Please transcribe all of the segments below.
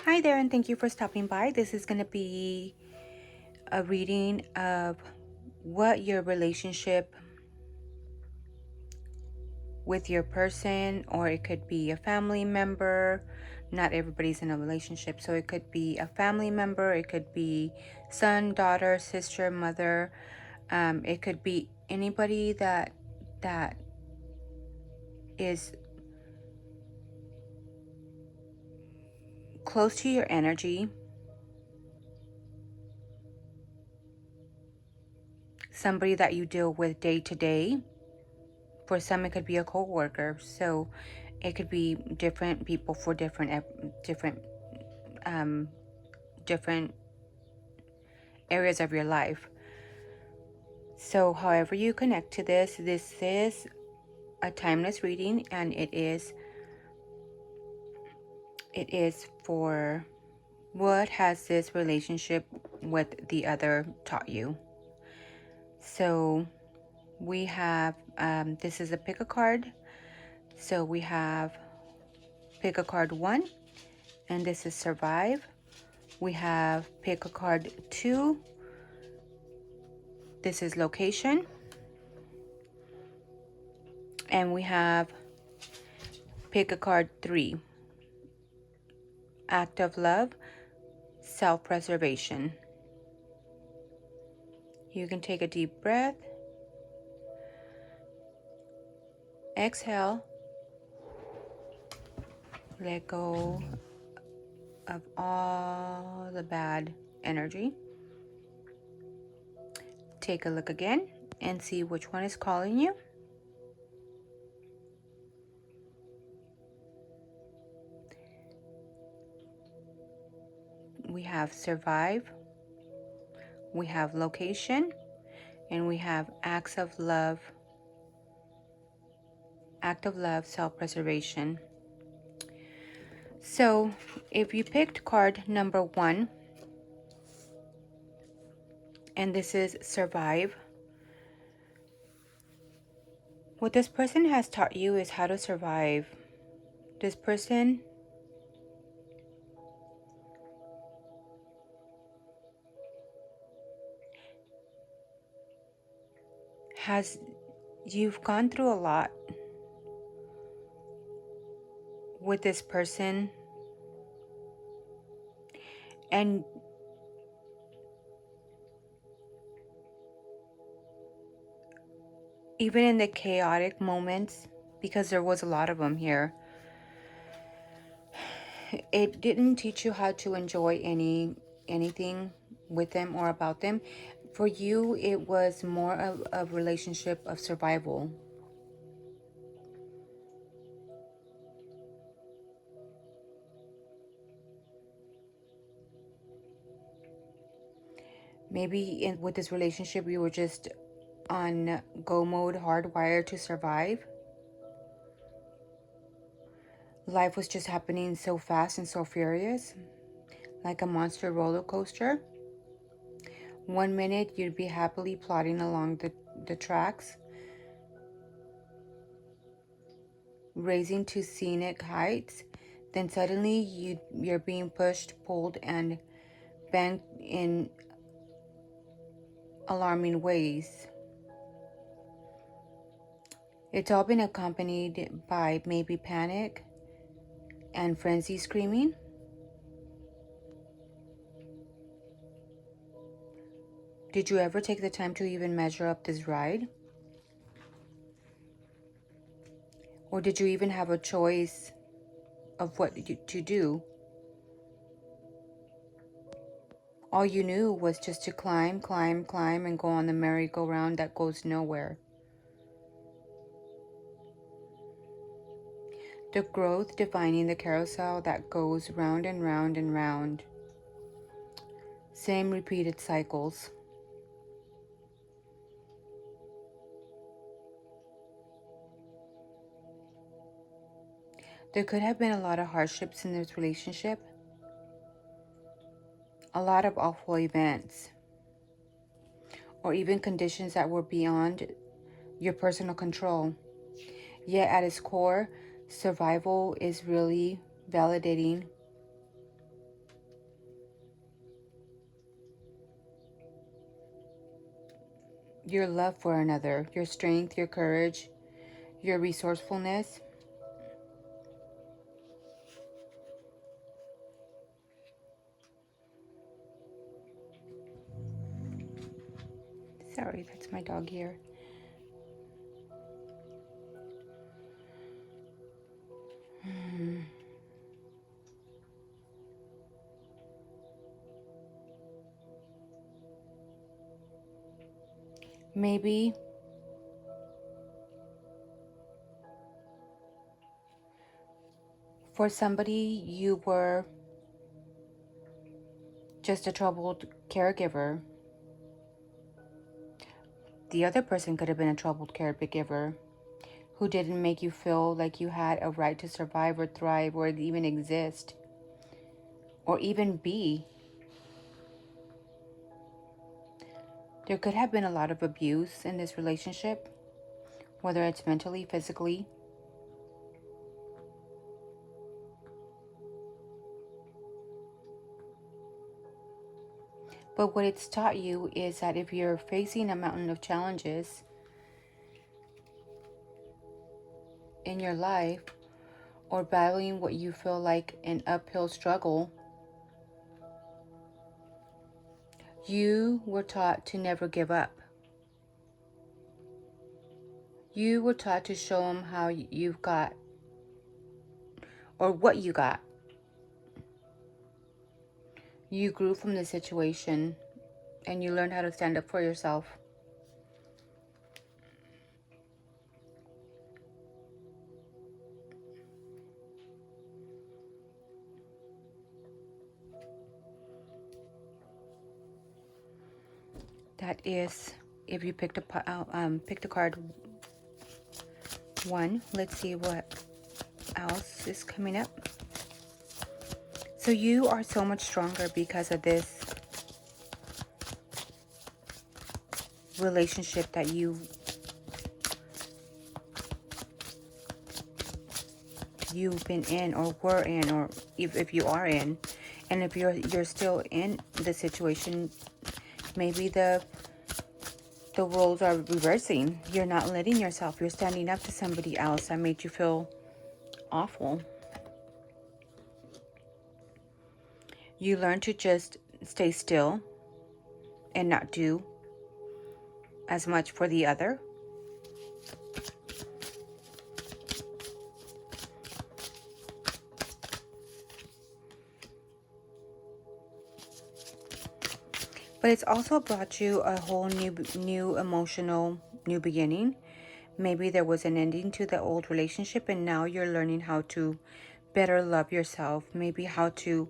Hi there, and thank you for stopping by. This is going to be a reading of what your relationship with your person, or it could be a family member. Not everybody's in a relationship, so it could be a family member, it could be son, daughter, sister, mother. It could be anybody that is close to your energy. Somebody that you deal with day to day. For some, it could be a co-worker. So it could be different people for different areas of your life. So however you connect to this is a timeless reading, and it is for what has this relationship with the other taught you. So we have this is a pick a card. So we have pick a card 1, and this is survive. We have pick a card 2. This is location. And we have pick a card 3. Act of love, self-preservation. You can take a deep breath. Exhale. Let go of all the bad energy. Take a look again and see which one is calling you. We have survive, we have location, and we have act of love, self-preservation. So if you picked card number 1, and this is survive, what this person has taught you is how to survive. This person you've gone through a lot with this person, and even in the chaotic moments, because there was a lot of them here, it didn't teach you how to enjoy anything with them or about them. For you, it was more of a relationship of survival. Maybe with this relationship, you were just on go mode, hardwired to survive. Life was just happening so fast and so furious, like a monster roller coaster. One minute you'd be happily plodding along the tracks, raising to scenic heights. Then suddenly you're being pushed, pulled, and banged in alarming ways. It's all been accompanied by maybe panic and frenzy screaming. Did you ever take the time to even measure up this ride? Or did you even have a choice of what to do? All you knew was just to climb, climb, climb, and go on the merry-go-round that goes nowhere. The growth defining the carousel that goes round and round and round. Same repeated cycles. There could have been a lot of hardships in this relationship. A lot of awful events. Or even conditions that were beyond your personal control. Yet at its core, survival is really validating your love for another, your strength, your courage, your resourcefulness. Sorry, that's my dog here. Maybe for somebody you were just a troubled caregiver. The other person could have been a troubled caregiver who didn't make you feel like you had a right to survive or thrive or even exist or even be. There could have been a lot of abuse in this relationship, whether it's mentally, physically. But what it's taught you is that if you're facing a mountain of challenges in your life or battling what you feel like an uphill struggle, you were taught to never give up. You were taught to show them how you've got or what you got. You grew from the situation and you learned how to stand up for yourself. That is, if you picked a card 1. Let's see what else is coming up. So you are so much stronger because of this relationship that you've been in or were in, or if you are in. And if you're still in the situation, maybe the roles are reversing. You're not letting yourself. You're standing up to somebody else that made you feel awful. You learn to just stay still and not do as much for the other. But it's also brought you a whole new emotional new beginning. Maybe there was an ending to the old relationship and now you're learning how to better love yourself. Maybe how to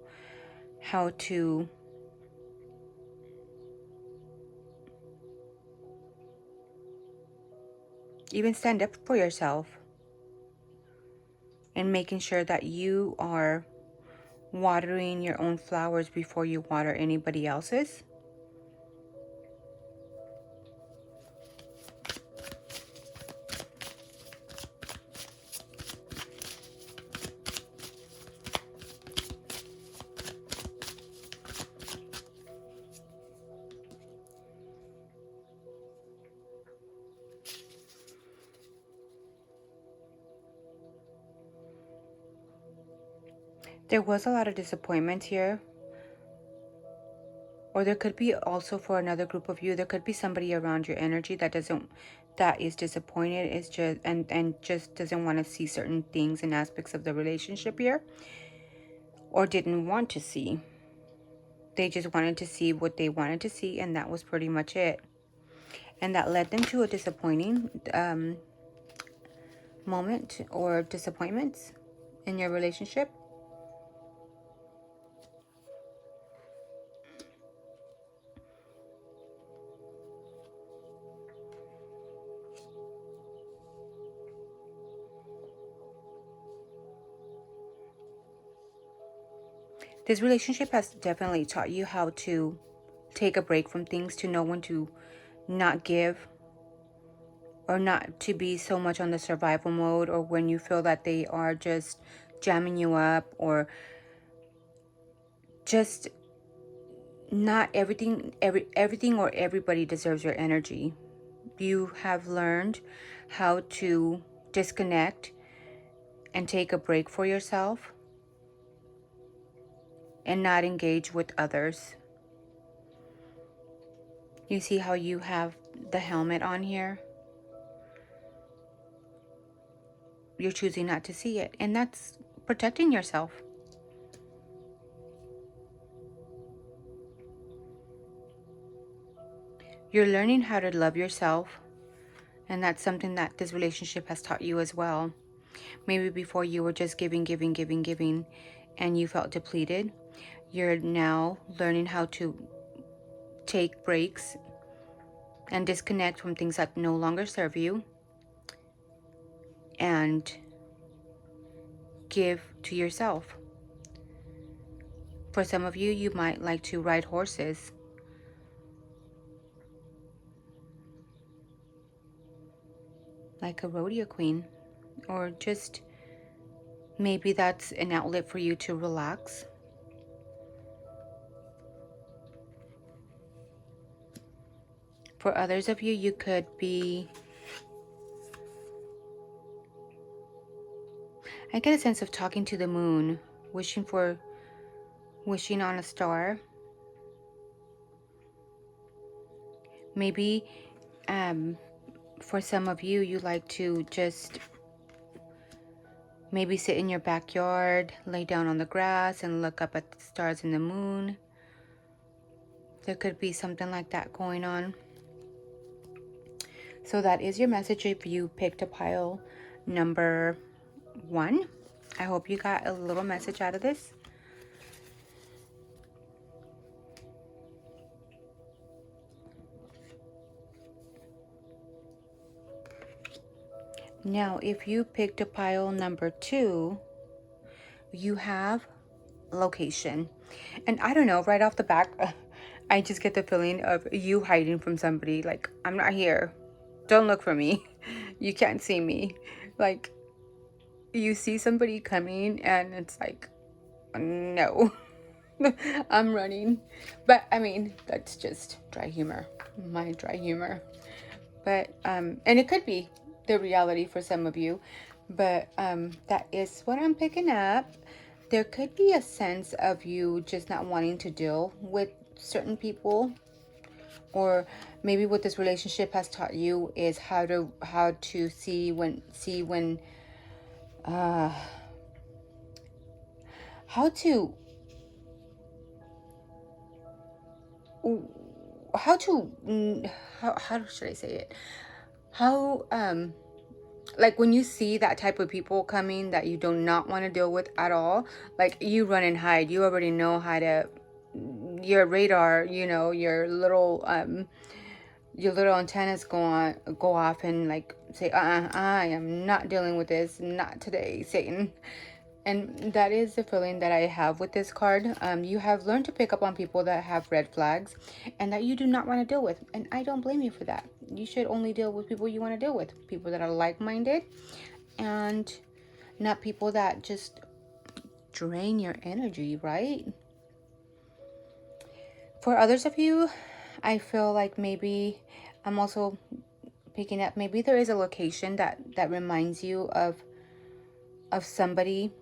even stand up for yourself. And making sure that you are watering your own flowers before you water anybody else's. There was a lot of disappointment here. Or there could be also for another group of you, there could be somebody around your energy that is disappointed, is just and just doesn't want to see certain things and aspects of the relationship here, or didn't want to see. They just wanted to see what they wanted to see, and that was pretty much it. And that led them to a disappointing moment or disappointments in your relationship. This relationship has definitely taught you how to take a break from things, to know when to not give, or not to be so much on the survival mode, or when you feel that they are just jamming you up, or just not everything or everybody deserves your energy. You have learned how to disconnect and take a break for yourself and not engage with others. You see how you have the helmet on here? You're choosing not to see it, and that's protecting yourself. You're learning how to love yourself, and that's something that this relationship has taught you as well. Maybe before you were just giving, giving, giving, giving, and you felt depleted. You're now learning how to take breaks and disconnect from things that no longer serve you and give to yourself. For some of you, you might like to ride horses. Like a rodeo queen. Or just maybe that's an outlet for you to relax. For others of you, you could be... I get a sense of talking to the moon, wishing on a star. Maybe for some of you, you like to just maybe sit in your backyard, lay down on the grass and look up at the stars and the moon. There could be something like that going on. So that is your message if you picked a pile number 1. I hope you got a little message out of this. Now, if you picked a pile number 2, you have location. And I don't know, right off the back, I just get the feeling of you hiding from somebody. Like, I'm not here. Don't look for me. You can't see me. Like, you see somebody coming and it's like, no. I'm running. But I mean, that's just dry humor. My dry humor. But and it could be the reality for some of you, but that is what I'm picking up. There could be a sense of you just not wanting to deal with certain people, or maybe what this relationship has taught you is how to see when how to how should I say it? How like when you see that type of people coming that you do not want to deal with at all, like you run and hide. You already know how to, your radar, you know, your little antennas go off and like say, I am not dealing with this, not today, Satan. And that is the feeling that I have with this card. You have learned to pick up on people that have red flags and that you do not want to deal with. And I don't blame you for that. You should only deal with people you want to deal with. People that are like-minded and not people that just drain your energy, right? For others of you, I feel like maybe I'm also picking up, maybe there is a location that reminds you of somebody.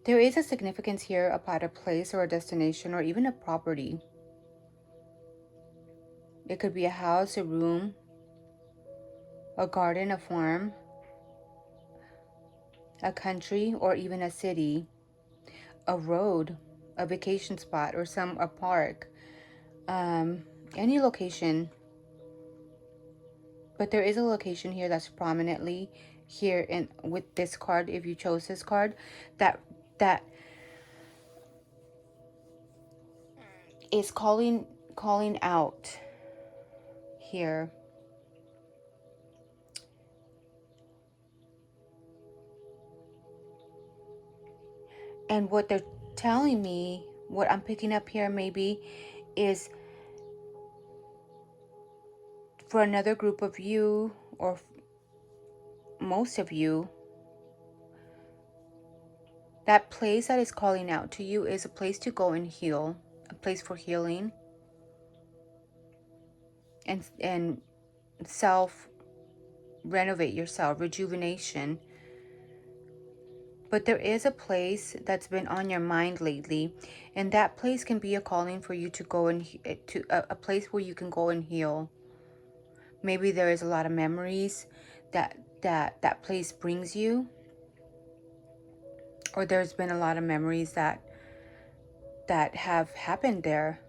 There is a significance here about a place or a destination or even a property. It could be a house, a room, a garden, a farm, a country, or even a city, a road, a vacation spot, or a park, any location. But there is a location here that's prominently here in with this card, if you chose this card, that is calling out here. And what they're telling me, what I'm picking up here maybe, is for another group of you, or most of you, That place that is calling out to you is a place to go and heal, a place for healing and self renovate yourself, rejuvenation. But there is a place that's been on your mind lately, and that place can be a calling for you to go and to a place where you can go and heal. Maybe there is a lot of memories that place brings you, or there's been a lot of memories that have happened there.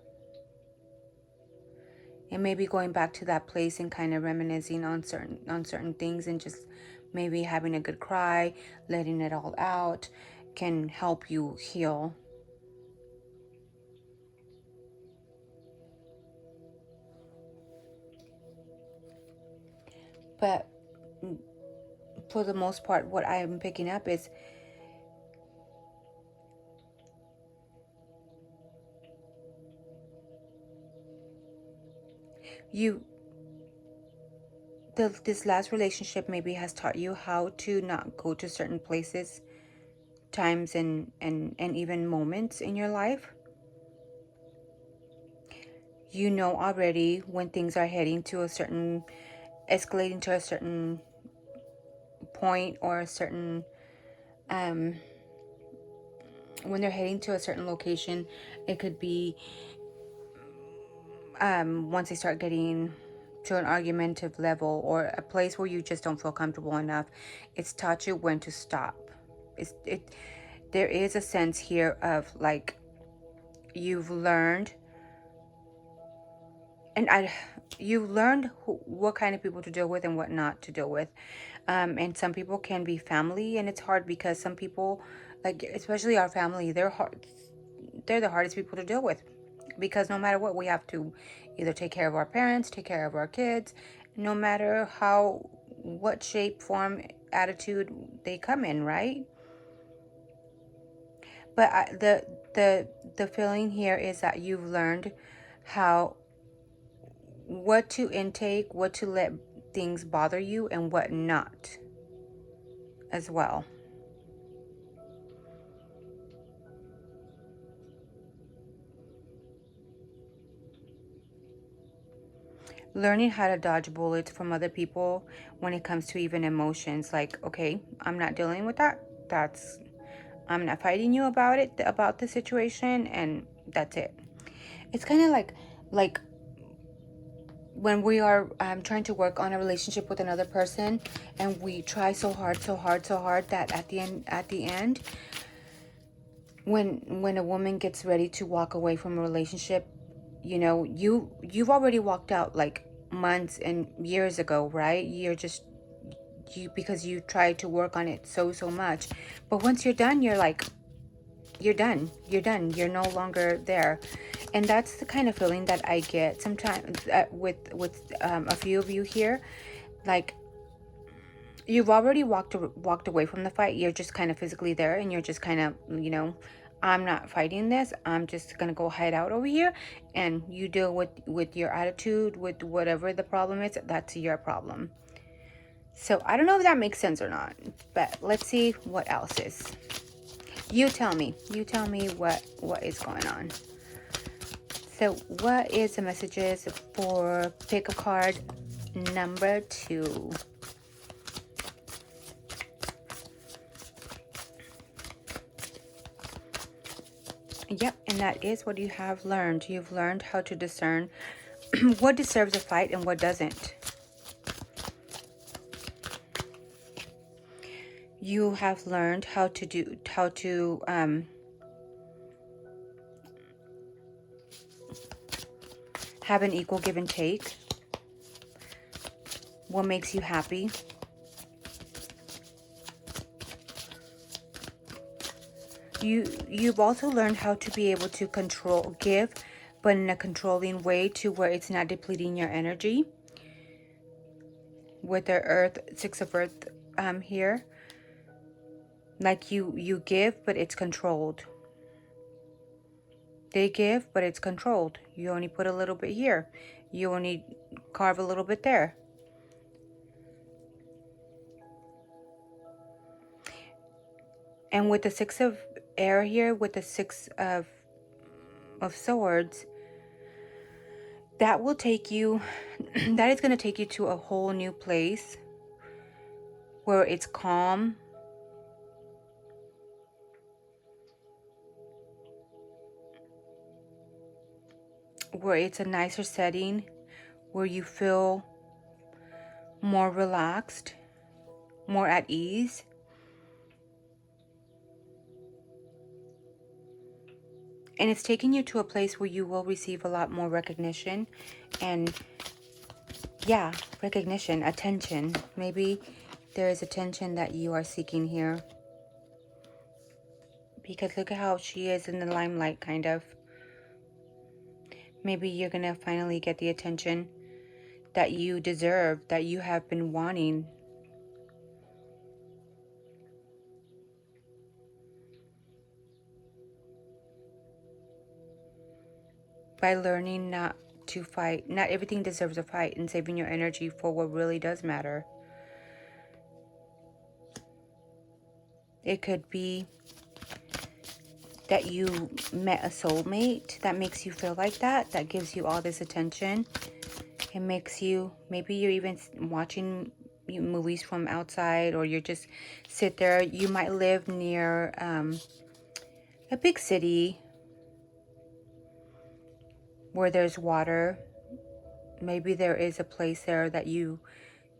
And maybe going back to that place and kind of reminiscing on certain things, and just maybe having a good cry, letting it all out, can help you heal. But for the most part, what I am picking up is you this last relationship maybe has taught you how to not go to certain places, times, and even moments in your life. You know already when things are heading to a certain, escalating to a certain point, or a certain when they're heading to a certain location. It could be once they start getting to an argumentative level, or a place where you just don't feel comfortable enough. It's taught you when to stop. There is a sense here of like, you've learned, you've learned what kind of people to deal with and what not to deal with. And some people can be family, and it's hard because some people, like especially our family, they're the hardest people to deal with, because no matter what, we have to either take care of our parents, take care of our kids, no matter what shape, form, attitude they come in, right? But the feeling here is that you've learned what to intake, what to let things bother you, and what not as well. Learning how to dodge bullets from other people when it comes to even emotions. Like, okay, I'm not dealing with that. I'm not fighting you about it, about the situation, and that's it. It's kind of like when we are trying to work on a relationship with another person, and we try so hard, so hard, so hard, that at the end, when a woman gets ready to walk away from a relationship, you've already walked out like months and years ago, right? Because you tried to work on it so much. But once you're done, you're like, you're no longer there. And that's the kind of feeling that I get sometimes with a few of you here. Like, you've already walked away from the fight. You're just kind of physically there, and you're just kind of, I'm not fighting this. I'm just gonna go hide out over here, and you deal with your attitude, with whatever the problem is. That's your problem. So I don't know if that makes sense or not, but let's see what else is. You tell me what is going on. So what is the messages for pick a card number 2? Yep, and that is what you have learned. You've learned how to discern what deserves a fight and what doesn't. You have learned how to have an equal give and take. What makes you happy? You've also learned how to be able to give, but in a controlling way, to where it's not depleting your energy. With the Earth, 6 of Earth here. Like you give, but it's controlled. They give, but it's controlled. You only put a little bit here. You only carve a little bit there. And with the Six of Air here, with the Six of Swords, that will take you, that is going to take you to a whole new place where it's calm, where it's a nicer setting, where you feel more relaxed, more at ease. And it's taking you to a place where you will receive a lot more recognition and, yeah, recognition, attention. Maybe there is attention that you are seeking here. Because look at how she is in the limelight, kind of. Maybe you're going to finally get the attention that you deserve, that you have been wanting. By learning not to fight. Not everything deserves a fight, and saving your energy for what really does matter. It could be that you met a soulmate that makes you feel like that, that gives you all this attention. It makes you, maybe you're even watching movies from outside, or you're just sit there. You might live near a big city where there's water. Maybe there is a place there that you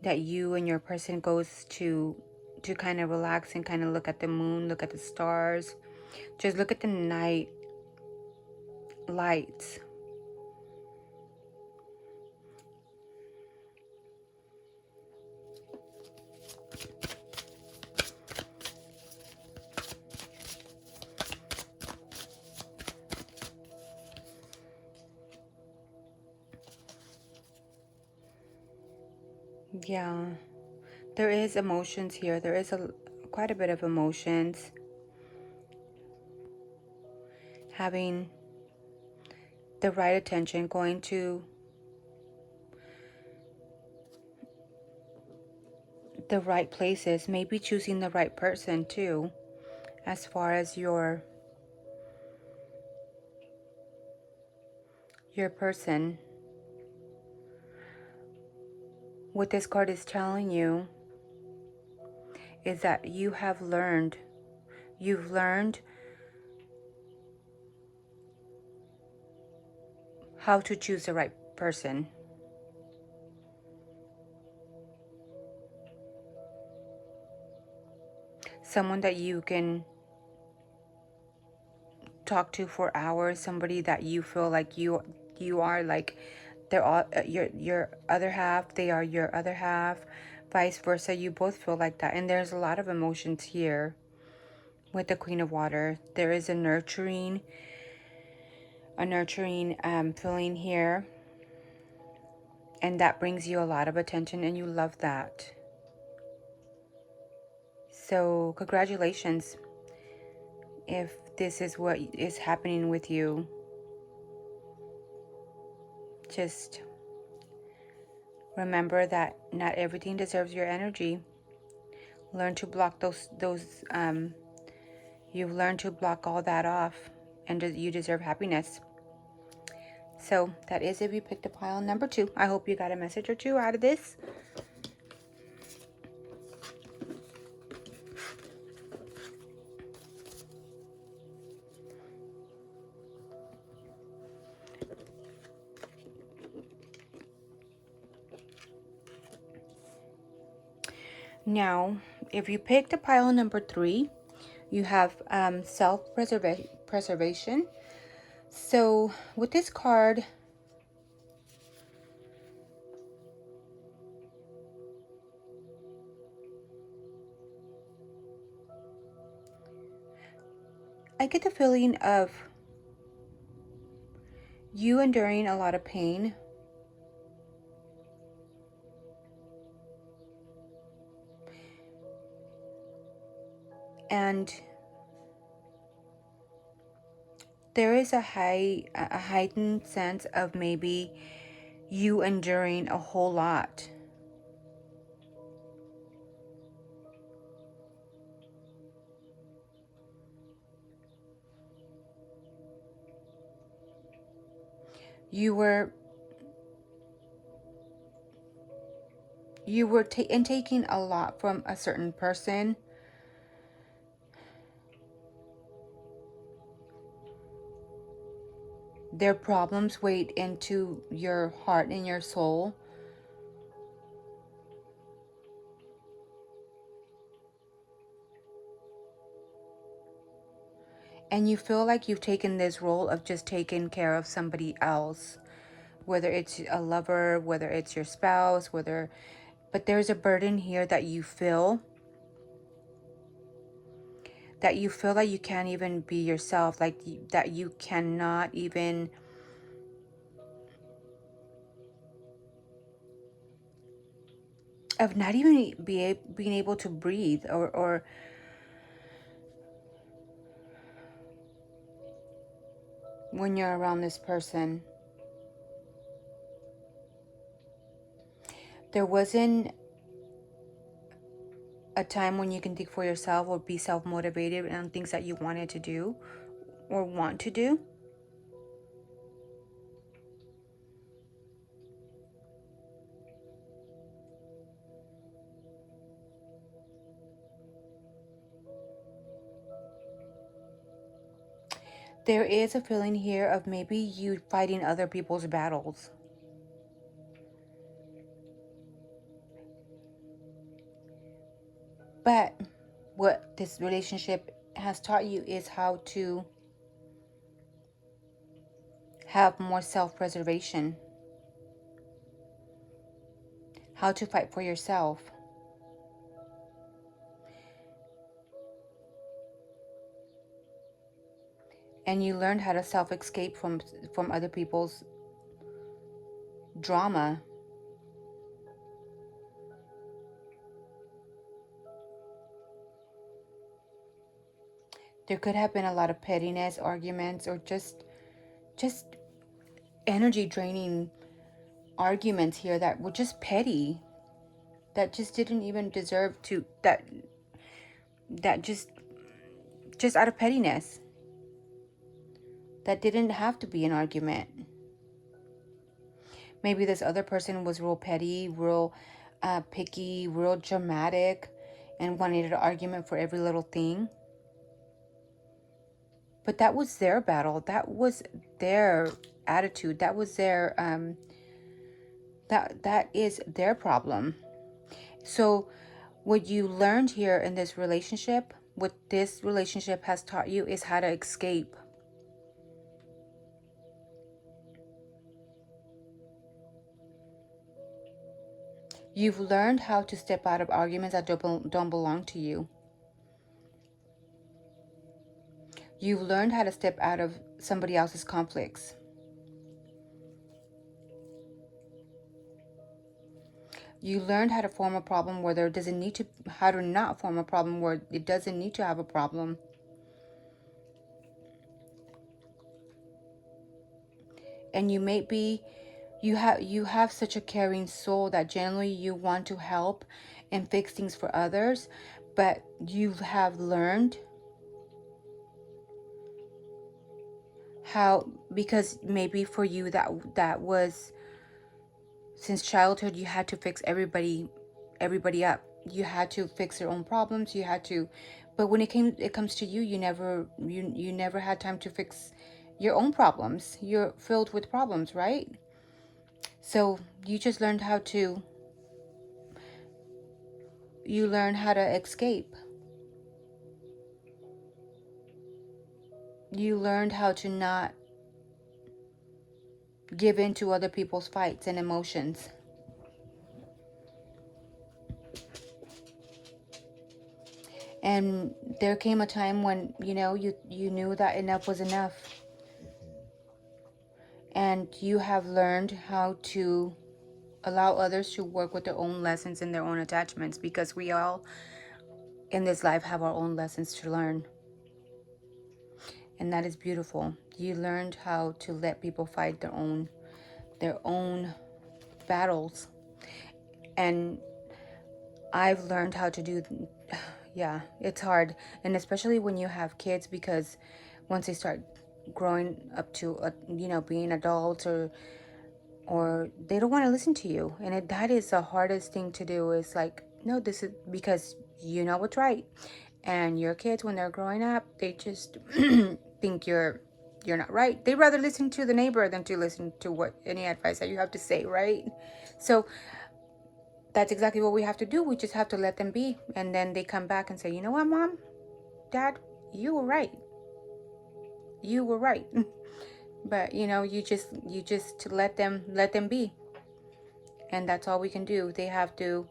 and your person goes to kind of relax and kind of look at the moon, look at the stars, just look at the night lights. Yeah, there is emotions here. There is quite a bit of emotions. Having the right attention, going to the right places, maybe choosing the right person too, as far as your person. What this card is telling you is that you've learned how to choose the right person. Someone that you can talk to for hours, somebody that you feel like you are like they're all your other half, they are your other half, vice versa. You both feel like that. And there's a lot of emotions here with the Queen of Water. There is a nurturing feeling here, and that brings you a lot of attention, and you love that. So congratulations if this is what is happening with you. Just remember that not everything deserves your energy. Learn to block you've learned to block all that off, and you deserve happiness. So that is if you picked a pile number 2. I hope you got a message or two out of this. Now, if you picked a pile number 3, you have self-preservation. So with this card, I get the feeling of you enduring a lot of pain. And there is a heightened sense of maybe you enduring a whole lot. you were taking a lot from a certain person. Their problems weighed into your heart and your soul. And you feel like you've taken this role of just taking care of somebody else, whether it's a lover, whether it's your spouse, but there's a burden here that you feel, that you can't even be yourself, like that you cannot even of not even being able to breathe, or when you're around this person. There wasn't a time when you can think for yourself or be self-motivated on things that you wanted to do or want to do. There is a feeling here of maybe you fighting other people's battles. But what this relationship has taught you is how to have more self-preservation, how to fight for yourself. And you learned how to self-escape from other people's drama. There could have been a lot of pettiness, arguments, or just energy draining arguments here that were just petty, that just didn't even deserve to, that just out of pettiness, that didn't have to be an argument. Maybe this other person was real petty, real picky, real dramatic, and wanted an argument for every little thing. But that was their battle. That was their attitude. That was their that is their problem. So what you learned here in this relationship, what this relationship has taught you, is how to escape. You've learned how to step out of arguments that don't belong to you. You've learned how to step out of somebody else's conflicts. You learned how to form a problem where there doesn't need to, how to not form a problem where it doesn't need to have a problem. And you may be, you have such a caring soul that generally you want to help and fix things for others, but you have learned how, because maybe for you that was, since childhood, you had to fix everybody up. You had to fix their own problems. You had to, but when it comes to you, you never had time to fix your own problems. You're filled with problems, right? So you just learned how to, escape. You learned how to not give in to other people's fights and emotions. And there came a time when, you knew that enough was enough. And you have learned how to allow others to work with their own lessons and their own attachments, because we all in this life have our own lessons to learn. And that is beautiful. You learned how to let people fight their own battles. And I've learned how to do, yeah, it's hard. And especially when you have kids, because once they start growing up to you know, being adults, or they don't want to listen to you. And that is the hardest thing to do. Is like, no, this is because you know what's right. And your kids, when they're growing up, they just think you're not right. They rather listen to the neighbor than to listen to what any advice that you have to say, right? So that's exactly what we have to do. We just have to let them be. And then they come back and say, you know what, Mom, Dad, you were right. You were right. But you know, you just let them be. And that's all we can do. They have to,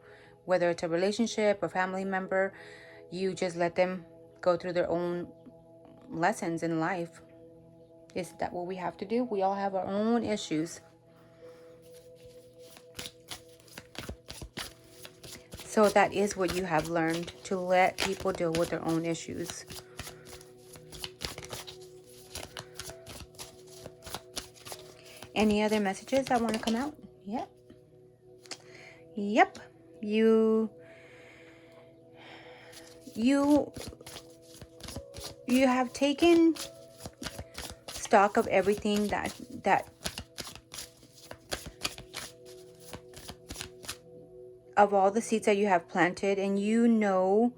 whether it's a relationship or family member, you just let them go through their own lessons in life. Is that what we have to do? We all have our own issues. So that is what you have learned, to let people deal with their own issues. Any other messages that want to come out? Yep. Yep. You have taken stock of everything that of all the seeds that you have planted, and you know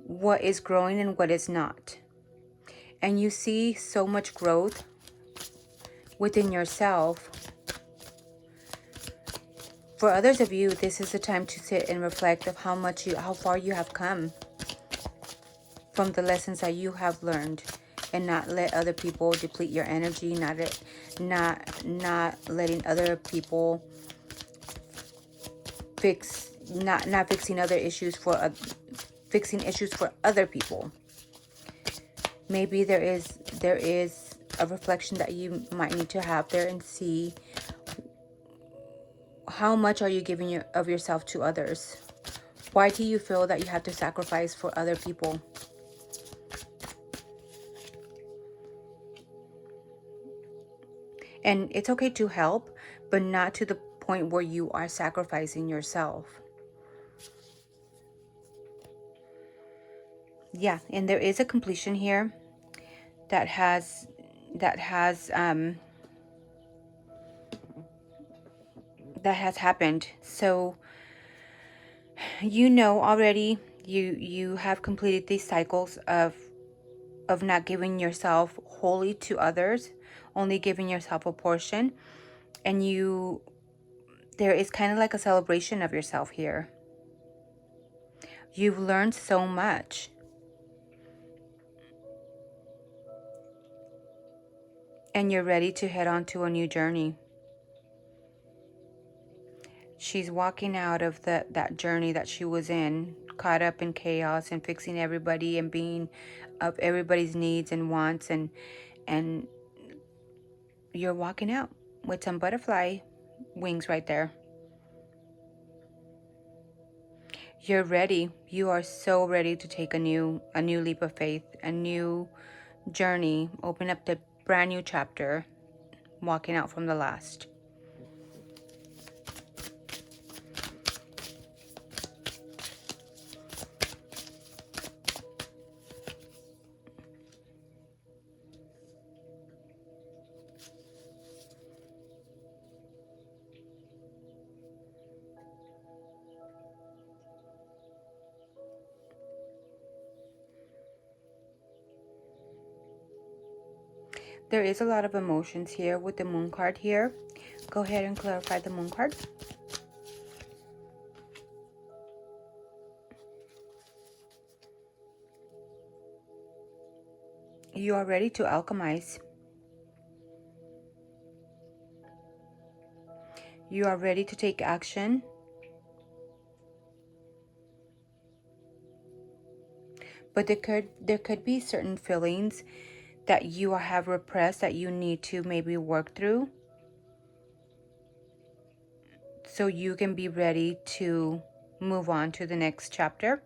what is growing and what is not. And you see so much growth within yourself. For others of you, this is the time to sit and reflect of how far you have come from the lessons that you have learned, and not let other people deplete your energy, not letting other people not fixing other issues fixing issues for other people. Maybe there is a reflection that you might need to have there, and see how much are you giving of yourself to others. Why do you feel that you have to sacrifice for other people? And it's okay to help, but not to the point where you are sacrificing yourself. Yeah, and there is a completion here that has happened. So you know already, you have completed these cycles of not giving yourself wholly to others, only giving yourself a portion. And there is kind of like a celebration of yourself here. You've learned so much. And you're ready to head on to a new journey. She's walking out of that journey that she was in, caught up in chaos and fixing everybody and being of everybody's needs and wants, and you're walking out with some butterfly wings right there. You're ready. You are so ready to take a new leap of faith, a new journey, open up the brand new chapter, walking out from the last. There is a lot of emotions here with the moon card here. Go ahead and clarify the moon card. You are ready to alchemize. You are ready to take action. But there could be certain feelings that you have repressed that you need to maybe work through, so you can be ready to move on to the next chapter.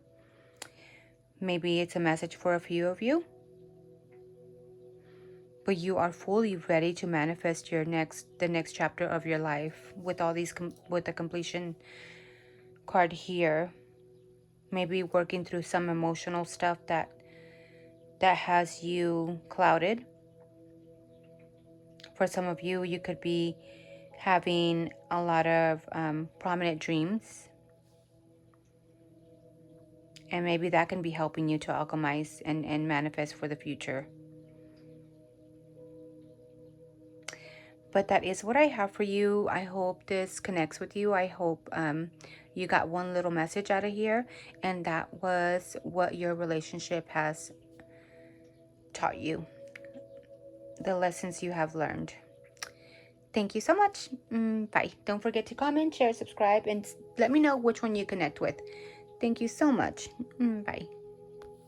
Maybe it's a message for a few of you, but you are fully ready to manifest the next chapter of your life with all these with the completion card here. Maybe working through some emotional stuff that that has you clouded. For some of you, you could be having a lot of prominent dreams, and maybe that can be helping you to alchemize and manifest for the future. But that is what I have for you. I hope this connects with you. I hope you got one little message out of here, and that was what your relationship has taught you, the lessons you have learned. Thank you so much. Bye. Don't forget to comment, share, subscribe, and let me know which one you connect with. Thank you so much. Bye.